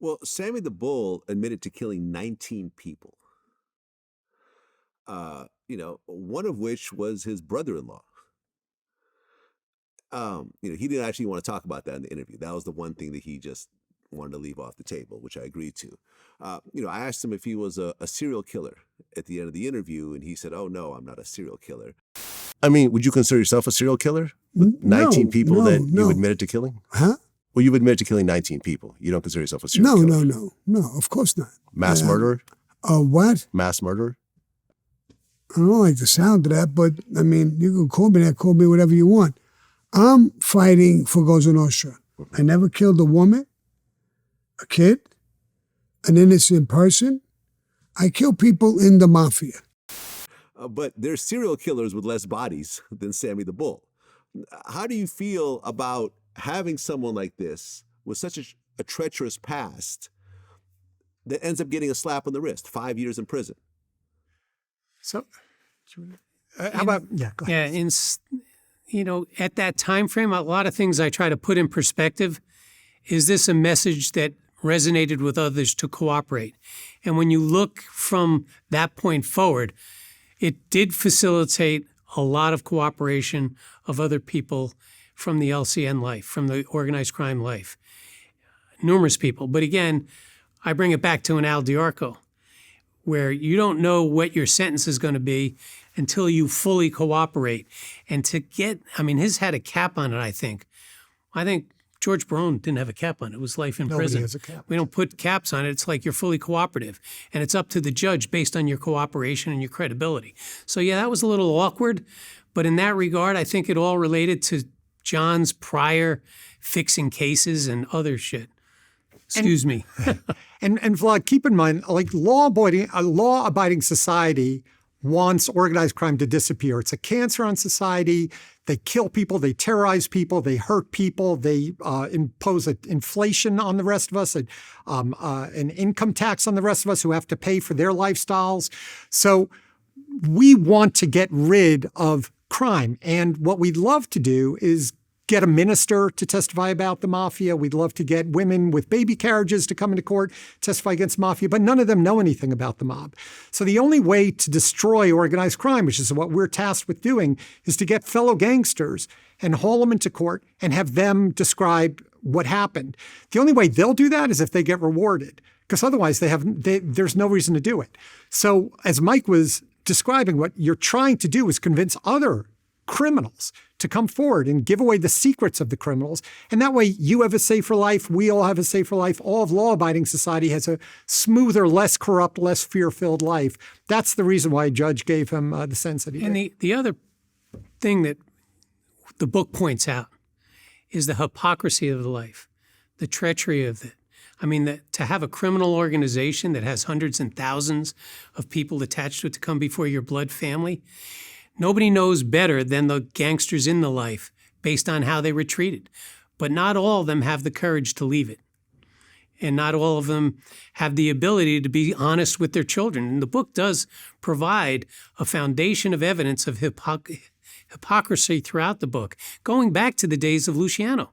Well, Sammy the Bull admitted to killing 19 people. One of which was his brother-in-law. He didn't actually want to talk about that in the interview. That was the one thing that he just wanted to leave off the table, which I agreed to. I asked him if he was a serial killer at the end of the interview, and he said, "Oh, no, I'm not a serial killer." I mean, would you consider yourself a serial killer? 19 people that you admitted to killing? Huh? Well, you've admitted to killing 19 people. You don't consider yourself a serial killer? No, of course not. Mass murderer? What? Mass murderer? I don't like the sound of that, but I mean, you can call me that, call me whatever you want. I'm fighting for Cosa Nostra. I never killed a woman, a kid, an innocent person. I kill people in the Mafia. But there's serial killers with less bodies than Sammy the Bull. How do you feel about having someone like this with such a treacherous past that ends up getting a slap on the wrist, 5 years in prison? So, how about, go ahead. Yeah, at that time frame, a lot of things I try to put in perspective. Is this a message that resonated with others to cooperate? And when you look from that point forward, it did facilitate a lot of cooperation of other people from the LCN life, from the organized crime life. Numerous people. But again, I bring it back to an Al Diarco, where you don't know what your sentence is going to be until you fully cooperate. And his had a cap on it, I think. I think George Barone didn't have a cap on it. It was life in prison. Nobody has a cap. We don't put caps on it. It's like you're fully cooperative. And it's up to the judge based on your cooperation and your credibility. So yeah, that was a little awkward. But in that regard, I think it all related to John's prior fixing cases and other shit. Excuse me. And Vlad, keep in mind, like a law-abiding society wants organized crime to disappear. It's a cancer on society. They kill people, they terrorize people, they hurt people, they impose an inflation on the rest of us, an income tax on the rest of us who have to pay for their lifestyles. So we want to get rid of crime. And what we'd love to do is get a minister to testify about the Mafia. We'd love to get women with baby carriages to come into court, testify against Mafia, but none of them know anything about the mob. So the only way to destroy organized crime, which is what we're tasked with doing, is to get fellow gangsters and haul them into court and have them describe what happened. The only way they'll do that is if they get rewarded, because otherwise there's no reason to do it. So as Mike was describing, what you're trying to do is convince other criminals to come forward and give away the secrets of the criminals. And that way you have a safer life. We all have a safer life. All of law-abiding society has a smoother, less corrupt, less fear-filled life. That's the reason why a judge gave him the sentence that he did. And the other thing that the book points out is the hypocrisy of the life, the treachery of it. I mean, to have a criminal organization that has hundreds and thousands of people attached to it to come before your blood family, nobody knows better than the gangsters in the life based on how they were treated. But not all of them have the courage to leave it. And not all of them have the ability to be honest with their children. And the book does provide a foundation of evidence of hypocrisy throughout the book, going back to the days of Luciano.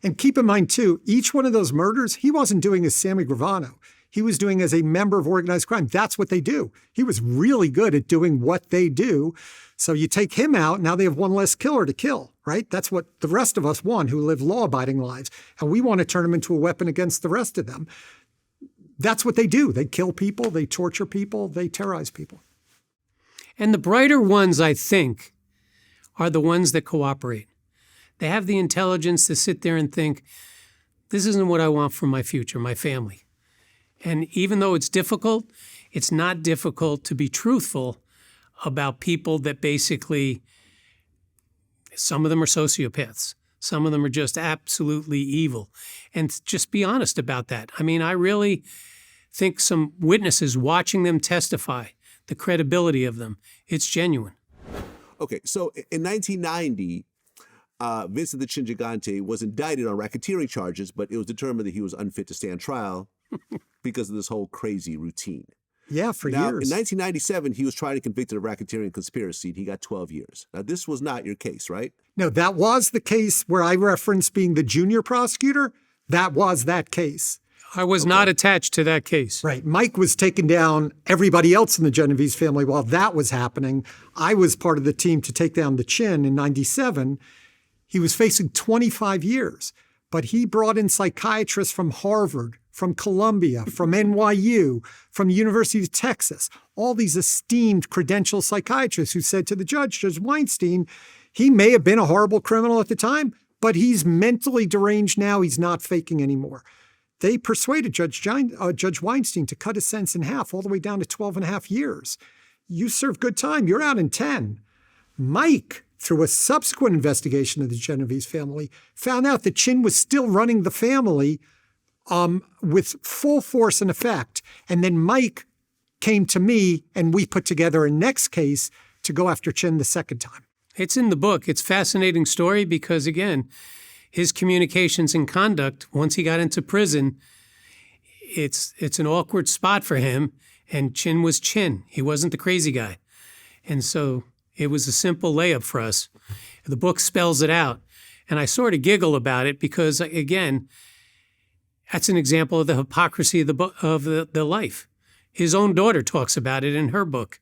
And keep in mind, too, each one of those murders, he wasn't doing as Sammy Gravano. He was doing as a member of organized crime. That's what they do. He was really good at doing what they do. So you take him out, now they have one less killer to kill, right? That's what the rest of us want who live law-abiding lives. And we want to turn them into a weapon against the rest of them. That's what they do. They kill people, they torture people, they terrorize people. And the brighter ones, I think, are the ones that cooperate. They have the intelligence to sit there and think, this isn't what I want for my future, my family. And even though it's difficult, it's not difficult to be truthful about people that basically, some of them are sociopaths. Some of them are just absolutely evil. And just be honest about that. I mean, I really think some witnesses watching them testify, the credibility of them, it's genuine. Okay, so in 1990, Vincent the Gigante was indicted on racketeering charges, but it was determined that he was unfit to stand trial because of this whole crazy routine. Yeah, for years. In 1997, he was tried and convicted of racketeering conspiracy, and he got 12 years. Now, this was not your case, right? No, that was the case where I referenced being the junior prosecutor. That was that case. I was not attached to that case. Right. Mike was taking down everybody else in the Genovese family while that was happening. I was part of the team to take down the Chin in 97. He was facing 25 years, but he brought in psychiatrists from Harvard, from Columbia, from NYU, from the University of Texas, all these esteemed credentialed psychiatrists who said to the judge, Judge Weinstein, he may have been a horrible criminal at the time, but he's mentally deranged now. He's not faking anymore. They persuaded Judge Weinstein to cut his sentence in half, all the way down to 12 and a half years. You serve good time. You're out in 10. Mike, through a subsequent investigation of the Genovese family, found out that Chin was still running the family with full force and effect. And then Mike came to me, and we put together a next case to go after Chin the second time. It's in the book. It's a fascinating story because, again, his communications and conduct, once he got into prison, it's an awkward spot for him. And Chin was Chin. He wasn't the crazy guy. And so it was a simple layup for us. The book spells it out. And I sort of giggle about it because, again, that's an example of the hypocrisy of the life. His own daughter talks about it in her book.